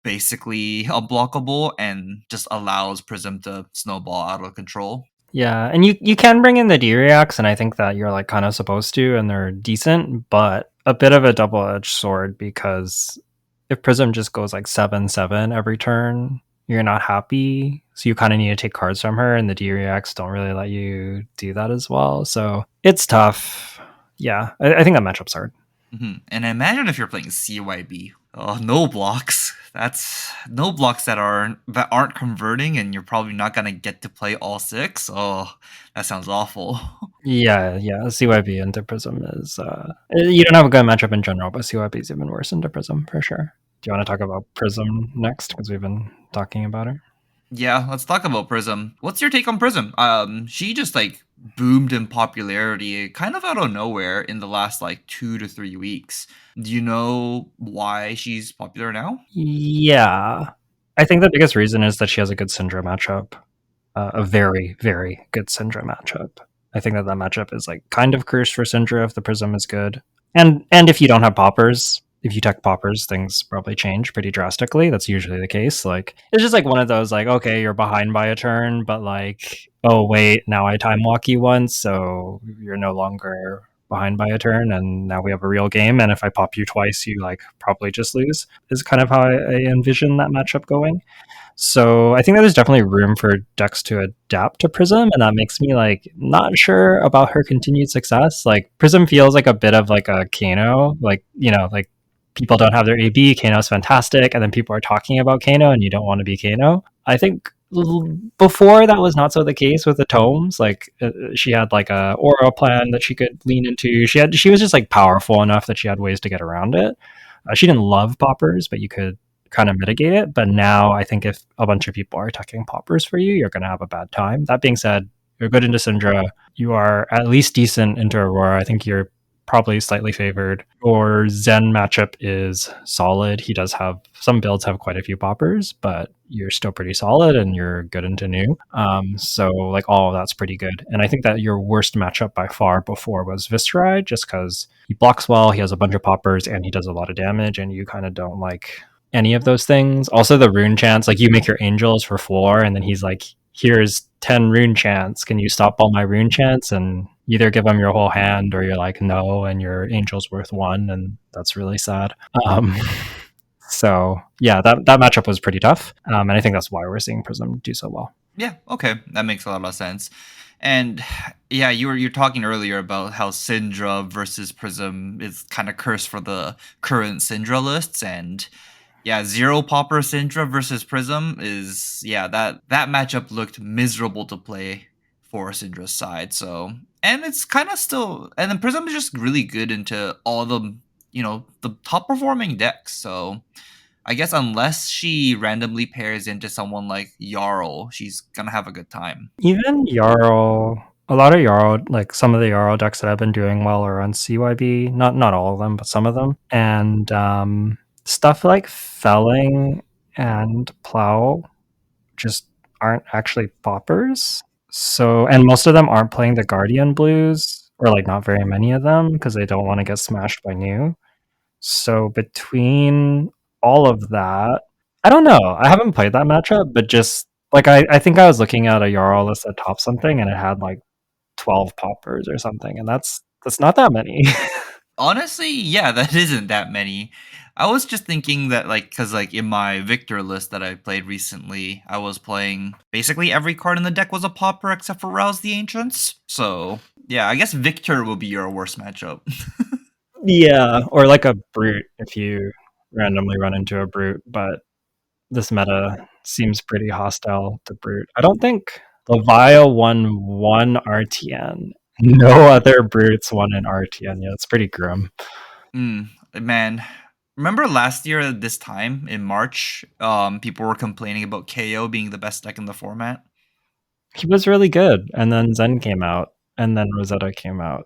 S1: basically unblockable and just allows Prism to snowball out of control.
S2: Yeah, and you can bring in the D reacts, and I think that you're like kind of supposed to, and they're decent, but a bit of a double edged sword because if Prism just goes like 7/7 every turn, you're not happy. So you kind of need to take cards from her, and the D reacts don't really let you do that as well. So it's tough. Yeah, I think that matchup's hard.
S1: And imagine if you're playing CYB. Oh, no blocks. That's no blocks that aren't converting, and you're probably not gonna get to play all six. Oh, that sounds awful.
S2: Yeah. CYB into Prism is you don't have a good matchup in general, but CYB is even worse into Prism for sure. Do you want to talk about Prism next? Because we've been talking about it.
S1: Yeah, let's talk about Prism. What's your take on Prism? She just like boomed in popularity kind of out of nowhere in the last like 2 to 3 weeks. Do you know why she's popular now?
S2: Yeah, I think the biggest reason is that she has a good Syndra matchup, a very very good Syndra matchup. I think that that matchup is like kind of cursed for Syndra if the Prism is good, and if you don't have poppers, if you tech poppers, things probably change pretty drastically. That's usually the case. Like it's just like one of those like, okay, you're behind by a turn, but like, oh wait, now I time walk you once, so you're no longer behind by a turn, and now we have a real game. And if I pop you twice, you like probably just lose. Is kind of how I envision that matchup going. So I think that there's definitely room for decks to adapt to Prism, and that makes me like not sure about her continued success. Like Prism feels like a bit of like a Kano, like like people don't have their AB. Kano's fantastic, and then people are talking about Kano, and you don't want to be Kano. I think before that was not so the case with the tomes. Like she had like a aura plan that she could lean into. She was just like powerful enough that she had ways to get around it. She didn't love poppers, but you could kind of mitigate it. But now I think if a bunch of people are attacking poppers for you, you're going to have a bad time. That being said, you're good into Syndra. You are at least decent into Aurora. I think you're probably slightly favored. Your Zen matchup is solid. He does have some builds have quite a few poppers, but you're still pretty solid and you're good into new. So like all of that's pretty good. And I think that your worst matchup by far before was Viscerai, just because he blocks well, he has a bunch of poppers, and he does a lot of damage, and you kind of don't like any of those things. Also, the rune chants, like you make your angels for 4, and then he's like, here's 10 rune chants. Can you stop all my rune chants? And either give him your whole hand or you're like, no, and your angel's worth 1. And that's really sad. Um, so, yeah, that matchup was pretty tough. And I think that's why we're seeing Prism do so well.
S1: Yeah, okay, that makes a lot of sense. And yeah, you're talking earlier about how Syndra versus Prism is kind of cursed for the current Syndra lists, and yeah, Zero Popper Syndra versus Prism is that matchup looked miserable to play for Syndra's side. So and it's kind of still, and then Prism is just really good into all the the top performing decks. So I guess unless she randomly pairs into someone like Jarl, she's gonna have a good time.
S2: Even Yarl, a lot of Yarl, like some of the Yarl decks that I've been doing well are on CYB. Not all of them, but some of them. And stuff like Felling and Plow just aren't actually poppers. So, and most of them aren't playing the Guardian Blues, or like not very many of them, because they don't want to get smashed by new. So between all of that, I don't know. I haven't played that matchup, but just like I think I was looking at a Jarl list at top something and it had like 12 poppers or something, and that's not that many.
S1: Honestly, yeah, that isn't that many. I was just thinking that cuz in my Victor list that I played recently, I was playing basically every card in the deck was a popper except for Rouse the Ancients. So, yeah, I guess Victor will be your worst matchup.
S2: Yeah, or like a brute if you randomly run into a brute, but this meta seems pretty hostile to brute. I don't think Leviathan won one RTN. No other brutes won an RTN yet. It's pretty grim.
S1: Man, remember last year at this time in March, people were complaining about KO being the best deck in the format.
S2: He was really good, and then Zen came out, and then Rosetta came out.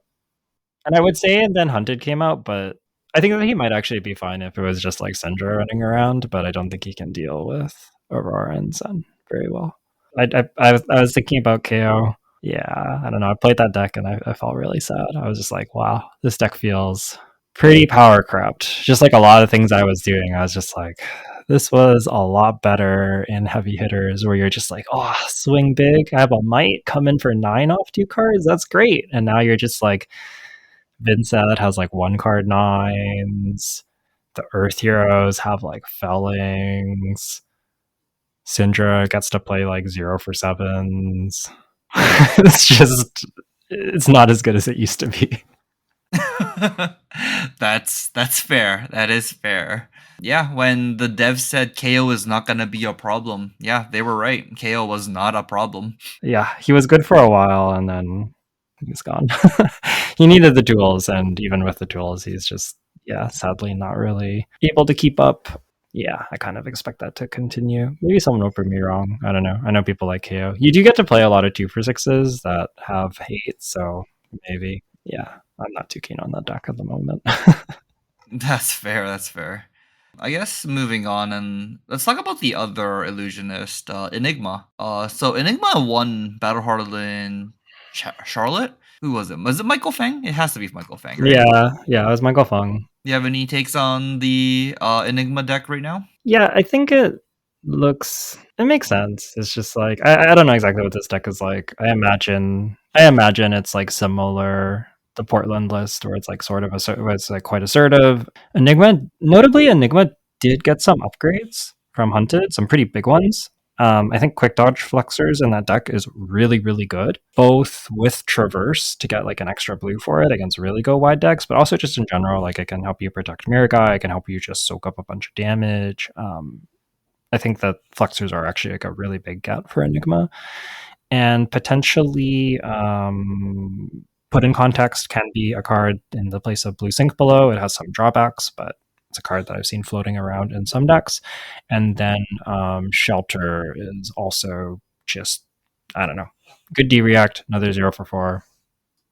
S2: And I would say and then Hunted came out, but I think that he might actually be fine if it was just like Syndra running around, but I don't think he can deal with Aurora and Zen very well. I was thinking about KO. Yeah, I don't know. I played that deck and I felt really sad. I was just like, wow, this deck feels pretty power corrupt. Just like a lot of things I was doing, I was just like, this was a lot better in heavy hitters where you're just like, oh, swing big. I have a might come in for 9 off 2 cards. That's great. And now you're just like, Vincent has like 1 card nines. The Earth Heroes have like Fellings. Syndra gets to play like 0 for 7s. It's not as good as it used to be.
S1: That's fair. That is fair. Yeah, when the devs said KO is not gonna be a problem, yeah, they were right. KO was not a problem.
S2: Yeah, he was good for a while and then he's gone. He needed the tools, and even with the tools, he's just, yeah, sadly not really able to keep up. Yeah, I kind of expect that to continue. Maybe someone will prove me wrong. I don't know. I know people like KO. You do get to play a lot of 2 for 6s that have hate, so maybe. Yeah, I'm not too keen on that deck at the moment.
S1: That's fair. That's fair. I guess moving on, and let's talk about the other illusionist, Enigma. So Enigma won Battle Harlan Charlotte. Who was it? Was it Michael Fang? It has to be Michael Fang, right?
S2: Yeah, it was Michael Fung.
S1: You have any takes on the Enigma deck right now?
S2: Yeah, I think it makes sense. It's just like I don't know exactly what this deck is like. I imagine it's like similar the Portland list where it's like sort of where it's like quite assertive. Enigma did get some upgrades from Hunted, some pretty big ones. I think quick dodge flexors in that deck is really, really good, both with traverse to get like an extra blue for it against really go wide decks, but also just in general, like it can help you protect Mirror Guy, it can help you just soak up a bunch of damage. I think that flexors are actually like a really big get for Enigma, and potentially put in context can be a card in the place of blue sync below. It has some drawbacks, but it's a card that I've seen floating around in some decks. And then Shelter is also just, I don't know, good D react, another 0 for 4,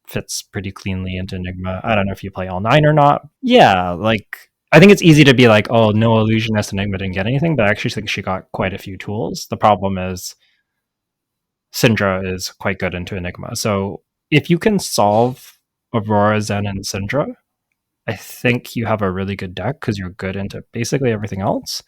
S2: fits pretty cleanly into Enigma. I don't know if you play all 9 or not. Yeah, like I think it's easy to be like, oh, no illusionist Enigma didn't get anything, but I actually think she got quite a few tools. The problem is Syndra is quite good into Enigma. So if you can solve Aurora, Zen, and Syndra, I think you have a really good deck because you're good into basically everything else.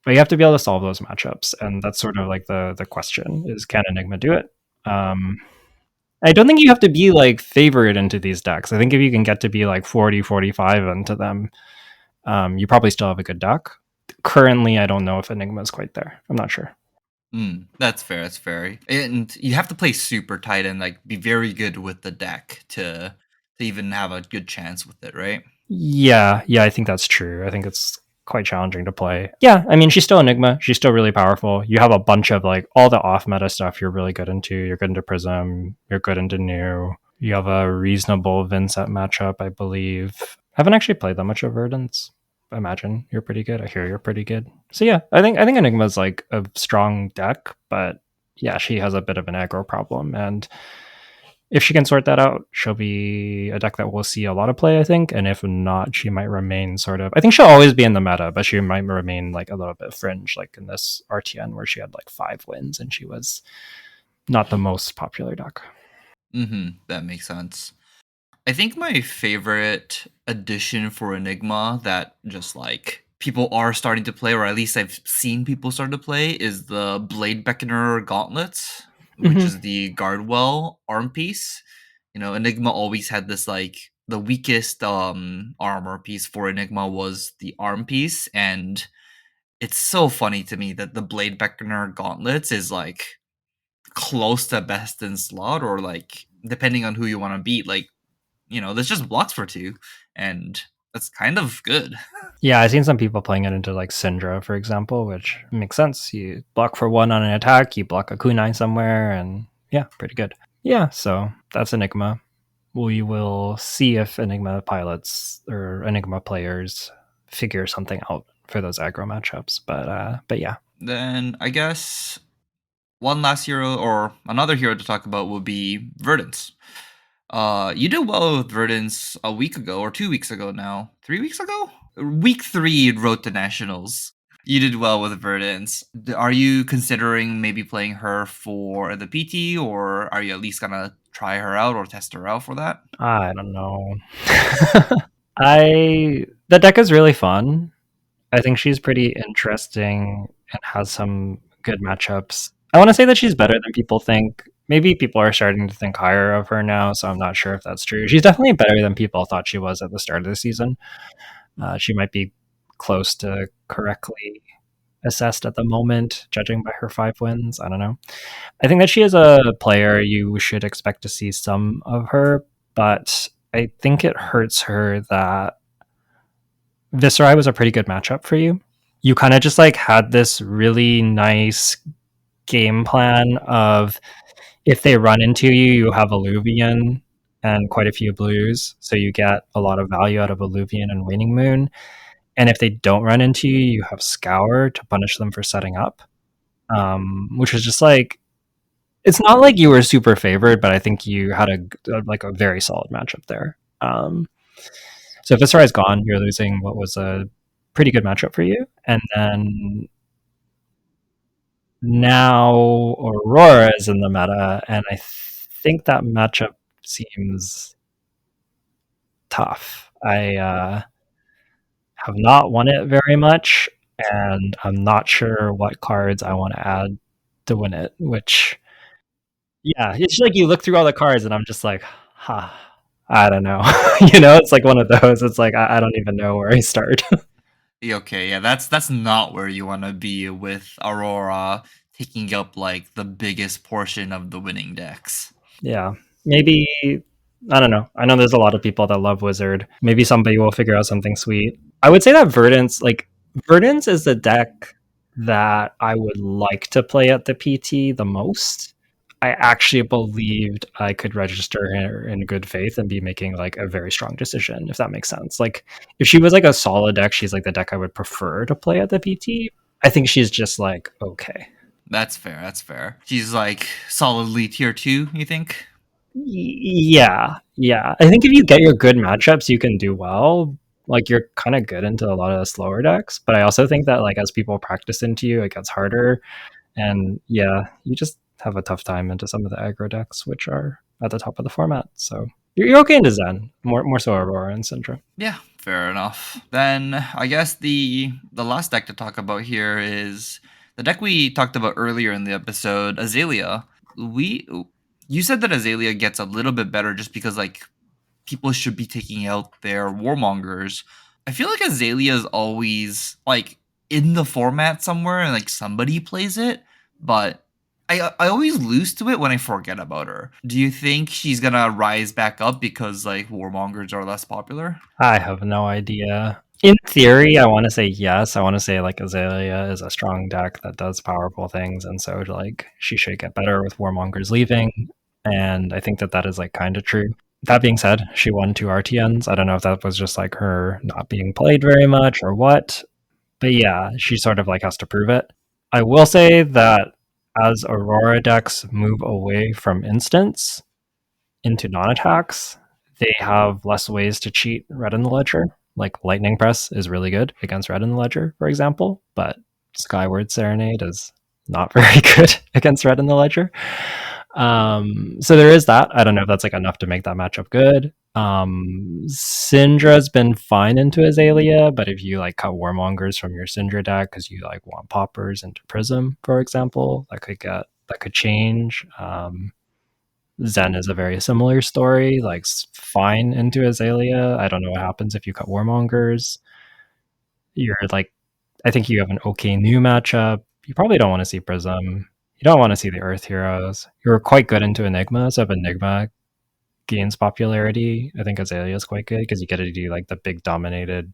S2: But you have to be able to solve those matchups, and that's sort of like the question: is can Enigma do it? I don't think you have to be like favored into these decks. I think if you can get to be like 40, 45 into them, you probably still have a good deck. Currently, I don't know if Enigma is quite there. I'm not sure.
S1: That's fair. That's fair. And you have to play super tight and like be very good with the deck to even have a good chance with it, right?
S2: Yeah, yeah, I think that's true. I think it's quite challenging to play. Yeah, I mean, she's still Enigma. She's still really powerful. You have a bunch of like all the off meta stuff you're really good into. You're good into Prism. You're good into New. You have a reasonable Vincent matchup, I believe. I haven't actually played that much of Verdance. I imagine you're pretty good. I hear you're pretty good. So yeah, I think Enigma's like a strong deck, but yeah, she has a bit of an aggro problem, and if she can sort that out, she'll be a deck that we'll see a lot of play, I think. And if not, she might remain sort of. I think she'll always be in the meta, but she might remain like a little bit fringe, like in this RTN where she had like 5 wins and she was not the most popular deck.
S1: That makes sense. I think my favorite addition for Enigma that just like people are starting to play, or at least I've seen people start to play, is the Blade Beckoner Gauntlets, which
S2: Mm-hmm.
S1: is the Guardwell arm piece. You know, Enigma always had this like the weakest armor piece for Enigma was the arm piece, and it's so funny to me that the Blade Beckoner Gauntlets is like close to best in slot, or like depending on who you want to beat, like there's just blocks for two, and that's kind of good.
S2: Yeah, I've seen some people playing it into like Syndra, for example, which makes sense. You block for 1 on an attack, you block a kunai somewhere, and yeah, pretty good. Yeah, so that's Enigma. We will see if Enigma pilots or Enigma players figure something out for those aggro matchups. But yeah.
S1: Then I guess one last hero or another hero to talk about will be Verdance. You did well with Verdance a week ago or 2 weeks ago now. 3 weeks ago? Week 3 Road to Nationals. You did well with Verdance. Are you considering maybe playing her for the PT, or are you at least gonna try her out or test her out for that?
S2: I don't know. I the deck is really fun. I think she's pretty interesting and has some good matchups. I want to say that she's better than people think. Maybe people are starting to think higher of her now, so I'm not sure if that's true. She's definitely better than people thought she was at the start of the season. She might be close to correctly assessed at the moment, judging by her 5 wins. I don't know. I think that she is a player you should expect to see some of her, but I think it hurts her that Viserai was a pretty good matchup for you. You kind of just like had this really nice game plan of if they run into you, you have Alluvian and quite a few blues, so you get a lot of value out of Alluvian and Waning Moon. And if they don't run into you, you have Scour to punish them for setting up, which is just like it's not like you were super favored, but I think you had a very solid matchup there. So if Viserai is gone, you're losing what was a pretty good matchup for you, and then now Aurora is in the meta, and I think that matchup seems tough. I have not won it very much, and I'm not sure what cards I want to add to win it. Which, yeah, it's like you look through all the cards, and I'm just like, huh, I don't know. It's like one of those. It's like I don't even know where I start.
S1: Okay, yeah, that's not where you want to be with Aurora taking up like the biggest portion of the winning decks.
S2: Yeah, maybe I don't know. I know there's a lot of people that love Wizard. Maybe somebody will figure out something sweet. I would say that Verdance is the deck that I would like to play at the PT the most. I actually believed I could register her in good faith and be making like a very strong decision, if that makes sense. Like if she was like a solid deck, she's like the deck I would prefer to play at the PT. I think she's just like okay.
S1: That's fair. That's fair. She's like solidly tier 2, you think?
S2: Yeah, yeah. I think if you get your good matchups, you can do well. Like you're kind of good into a lot of the slower decks, but I also think that like as people practice into you, it gets harder. And yeah, you just have a tough time into some of the aggro decks, which are at the top of the format. So you're okay into Zen, more so Aurora and Syndra.
S1: Yeah, fair enough. Then I guess the last deck to talk about here is the deck we talked about earlier in the episode, Azalea. We You said that Azalea gets a little bit better just because like people should be taking out their warmongers. I feel like Azalea is always like in the format somewhere and like somebody plays it, but I always lose to it when I forget about her. Do you think she's gonna rise back up because like warmongers are less popular?
S2: I have no idea. In theory, I want to say yes. I want to say like Azalea is a strong deck that does powerful things, and so like she should get better with Warmongers leaving. And I think that that is like kind of true. That being said, she won two RTNs. I don't know if that was just like her not being played very much or what, but yeah, she sort of like has to prove it. I will say that as Aurora decks move away from instants, into non-attacks, they have less ways to cheat Red in the Ledger. Like Lightning Press is really good against Red in the Ledger, for example, but Skyward Serenade is not very good against Red in the Ledger. So there is that. I don't know if that's like enough to make that matchup good. Syndra's been fine into Azalea, but if you like cut Warmongers from your Syndra deck because you like want poppers into Prism, for example, that could change. Zen is a very similar story, like fine into Azalea. I don't know what happens if you cut Warmongers. You're like, I think you have an okay new matchup. You probably don't want to see Prism. You don't want to see the Earth Heroes. You're quite good into Enigma, so if Enigma gains popularity, I think Azalea is quite good because you get to do like the big dominated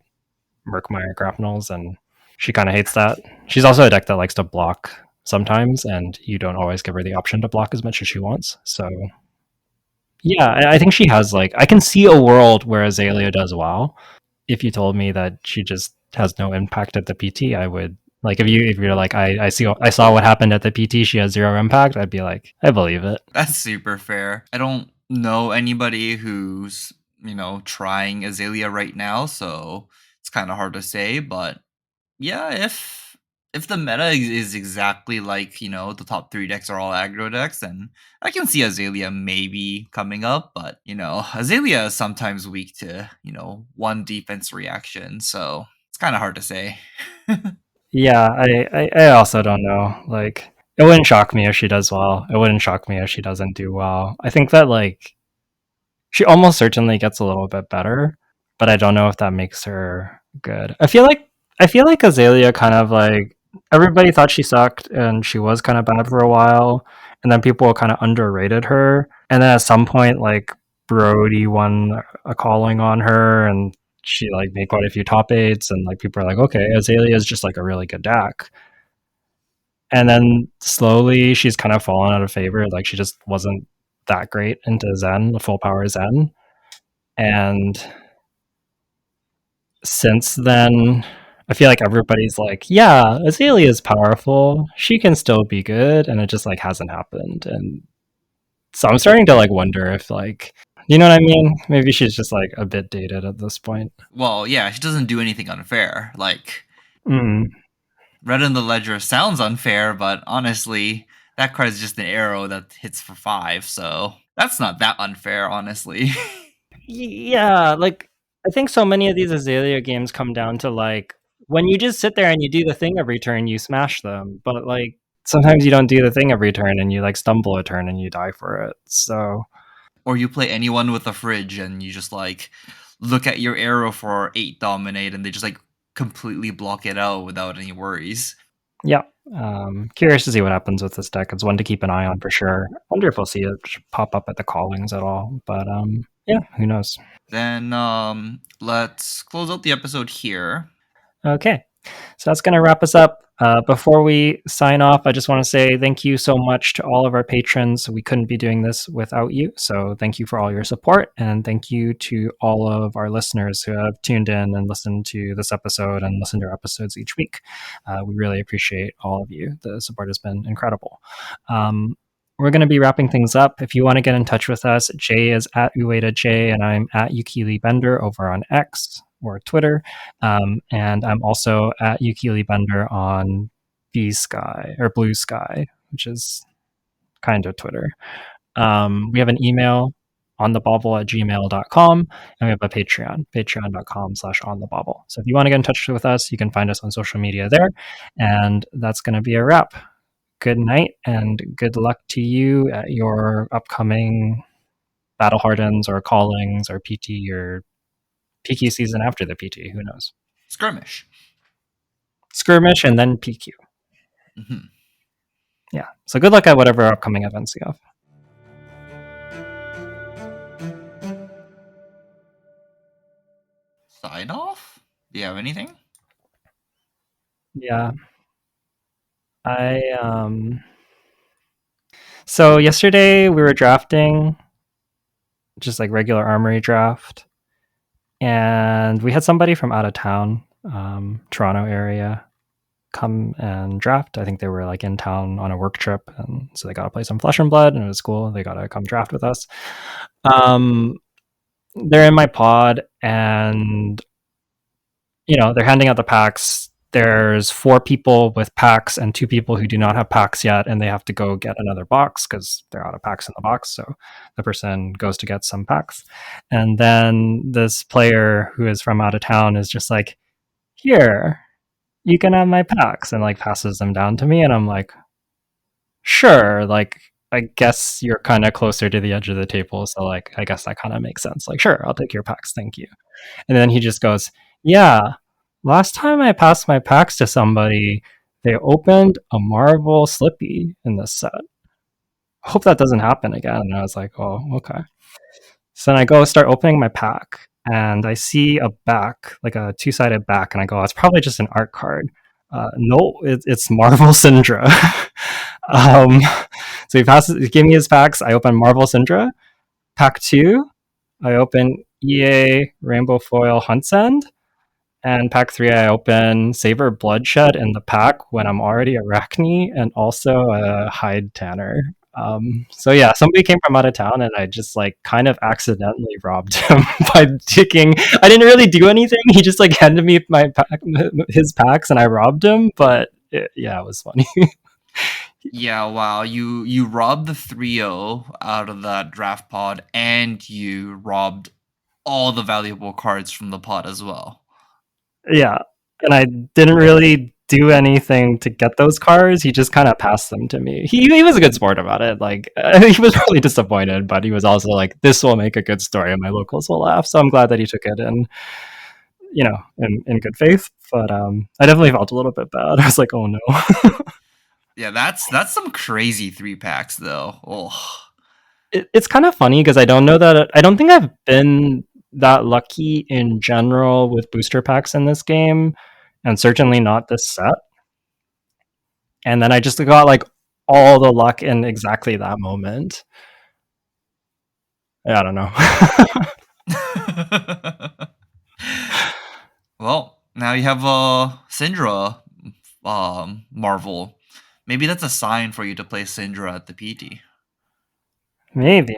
S2: Murkmire grapnels, and she kind of hates that. She's also a deck that likes to block sometimes, and you don't always give her the option to block as much as she wants. So yeah, I think she has like I can see a world where Azalea does well. If you told me that she just has no impact at the PT, I would like if you're like I saw what happened at the PT, she has zero impact, I'd be like, I believe it.
S1: That's super fair. I don't know anybody who's, trying Azalea right now, so it's kind of hard to say, but yeah, if the meta is exactly like, the top 3 decks are all aggro decks, then I can see Azalea maybe coming up, but, Azalea is sometimes weak to, one defense reaction, so it's kind of hard to say.
S2: Yeah, I also don't know. Like it wouldn't shock me if she does well. It wouldn't shock me if she doesn't do well. I think that like she almost certainly gets a little bit better, but I don't know if that makes her good. I feel like Azalea kind of like everybody thought she sucked and she was kind of bad for a while, and then people kind of underrated her, and then at some point like Brody won a calling on her and she like made quite a few top eights and like people are like, okay, Azalea is just like a really good deck. And then slowly she's kind of fallen out of favor. Like she just wasn't that great into Zen, the full power Zen. And since then, I feel like everybody's like, yeah, Azalea is powerful. She can still be good. And it just like hasn't happened. And so I'm starting to like wonder if like, you know what I mean? Maybe she's just like a bit dated at this point.
S1: Well, yeah, she doesn't do anything unfair. Like,
S2: Mm.
S1: Red in the Ledger sounds unfair, but honestly, that card is just an arrow that hits for 5, so that's not that unfair, honestly.
S2: Yeah, like I think so many of these Azalea games come down to like when you just sit there and you do the thing every turn, you smash them. But like sometimes you don't do the thing every turn and you like stumble a turn and you die for it. So
S1: Or you play anyone with a fridge and you just like look at your arrow for 8 dominate and they just like completely block it out without any worries.
S2: yeah. Curious to see what happens with this deck. It's one to keep an eye on for sure. Wonder if we'll see it pop up at the callings at all. But yeah, who knows?
S1: Then let's close out the episode here.
S2: Okay. So that's going to wrap us up. Before we sign off, I just want to say thank you so much to all of our patrons. We couldn't be doing this without you. So thank you for all your support. And thank you to all of our listeners who have tuned in and listened to this episode and listened to our episodes each week. We really appreciate all of you. The support has been incredible. We're going to be wrapping things up. If you want to get in touch with us, Jay is at UadaJ and I'm at Yukili Bender over on X or Twitter. And I'm also at Yukili Bender on B Sky or Blue Sky, which is kind of Twitter. We have an email on the bobble at gmail.com and we have a patreon.com/on the bobble. So if you want to get in touch with us, you can find us on social media there. And that's going to be a wrap. Good night and good luck to you at your upcoming Battle Hardens or Callings or PT or PQ season after the PT. Who knows?
S1: Skirmish.
S2: Skirmish and then PQ.
S1: Mhm.
S2: Yeah. So good luck at whatever upcoming events you have.
S1: Sign off? Do you have anything?
S2: Yeah. I So yesterday we were drafting, just like regular armory draft, and we had somebody from out of town, Toronto area, come and draft. I think they were like in town on a work trip, and so they got to play some Flesh and Blood, and it was cool. They got to come draft with us. Um, they're in my pod, and they're handing out the packs. There's 4 people with packs and 2 people who do not have packs yet, and they have to go get another box because they're out of packs in the box. So the person goes to get some packs, and then this player who is from out of town is just like, "Here, you can have my packs," and like passes them down to me, and I'm like, "Sure." Like, I guess you're kind of closer to the edge of the table, so like I guess that kind of makes sense. Like, sure, I'll take your packs, thank you. And then he just goes, "Yeah, last time I passed my packs to somebody, they opened a Marvel Slippy in this set. Hope that doesn't happen again." And I was like, "Oh, okay." So then I go start opening my pack, and I see a back, like a two-sided back, and I go, "It's probably just an art card." No, it's Marvel Syndra. um, so he gave me his packs. I open Marvel Syndra. Pack 2, I open EA Rainbow Foil Hunt's End. And pack 3, I open Saber Bloodshed in the pack when I'm already Arachne and also a Hide Tanner. So yeah, somebody came from out of town and I just like kind of accidentally robbed him by taking. I didn't really do anything. He just like handed me his packs, and I robbed him. But yeah, it was funny.
S1: Yeah, wow. You robbed the 3-0 out of that draft pod and you robbed all the valuable cards from the pod as well.
S2: Yeah, and I didn't really do anything to get those cars. He just kind of passed them to me. He was a good sport about it. Like he was really disappointed, but he was also like, "This will make a good story, and my locals will laugh." So I'm glad that he took it in good faith. But I definitely felt a little bit bad. I was like, "Oh no."
S1: Yeah, that's some crazy 3 packs though. Oh.
S2: It's kind of funny because I don't think I've been that lucky in general with booster packs in this game, and certainly not this set. And then I just got like all the luck in exactly that moment. I don't know.
S1: Well, now you have Syndra Marvel. Maybe that's a sign for you to play Syndra at the PT.
S2: Maybe.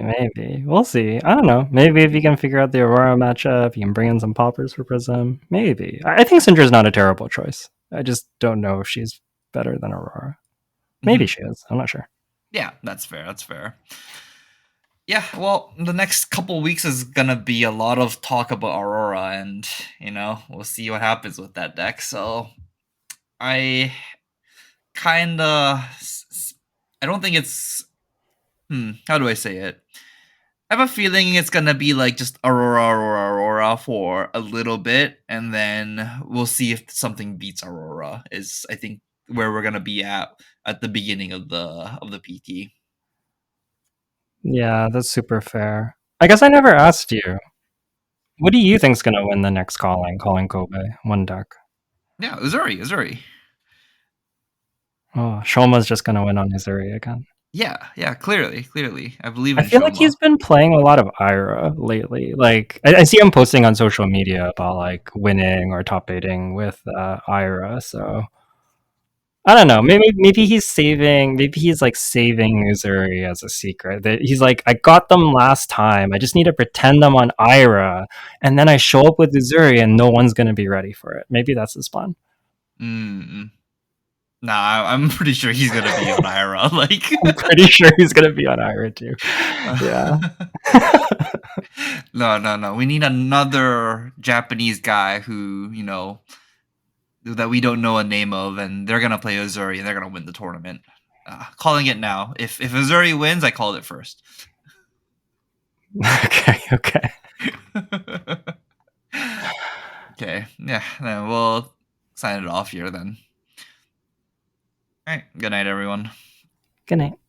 S2: We'll see. I don't know. Maybe if you can figure out the Aurora matchup, you can bring in some poppers for Prism. Maybe. I think Syndra's not a terrible choice. I just don't know if she's better than Aurora. Maybe
S1: Mhm.
S2: she is. I'm not sure.
S1: Yeah, that's fair. That's fair. Yeah, well, the next couple weeks is gonna be a lot of talk about Aurora, and we'll see what happens with that deck. So I kinda, I don't think it's. How do I say it? I have a feeling it's gonna be like just Aurora for a little bit, and then we'll see if something beats Aurora. Is I think where we're gonna be at the beginning of the PT.
S2: Yeah, that's super fair. I guess I never asked you. What do you think's gonna win the next calling Kobe? One deck.
S1: Yeah, Uzuri.
S2: Oh, Shoma's just gonna win on Missouri again.
S1: Yeah, clearly. I believe
S2: I
S1: in
S2: feel like
S1: Shoma.
S2: he's been playing a lot of Ira lately. Like I see him posting on social media about like winning or top eighting with Ira. So I don't know. Maybe he's saving. Maybe he's like saving Missouri as a secret. That he's like, I got them last time. I just need to pretend I'm on Ira, and then I show up with Missouri, and no one's gonna be ready for it. Maybe that's his plan.
S1: Mm. Nah, I'm pretty sure he's gonna be on Ira. Like,
S2: I'm pretty sure he's gonna be on Ira too. Yeah.
S1: no. We need another Japanese guy who that we don't know a name of, and they're gonna play Uzuri, and they're gonna win the tournament. Calling it now. If Uzuri wins, I called it first.
S2: Okay.
S1: Okay, yeah. Then we'll sign it off here then. All right. Good night, everyone.
S2: Good night.